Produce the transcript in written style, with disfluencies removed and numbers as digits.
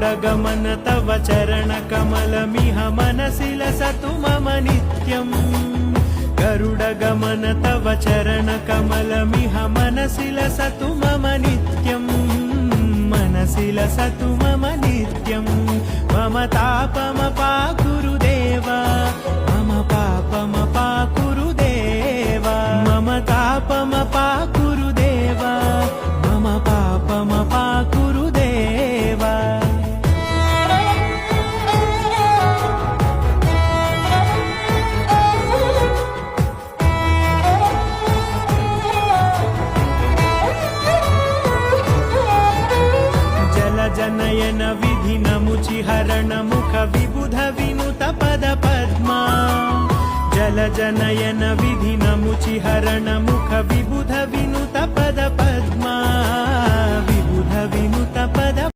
गरुडगमन तव चरणकमलमिह मनसि लसतु मम नित्यम् गरुडगमन तव चरणकमलमिह मनसि लसतु मम नित्यम् मनसि लसतु मम नित्यम् मम तापमपा गुरुदेव मम पापमपा गुरुदेव मम तापमपा गुरुदेव मम पापमपा गुरुदेव जनयन विधिनमुचिहरण मुख विबुध विनुत पद पद्मा जल जनयन विधिनमुचिहरण मुख विबुध विनुत पद पद्मा विबुध विनुत पद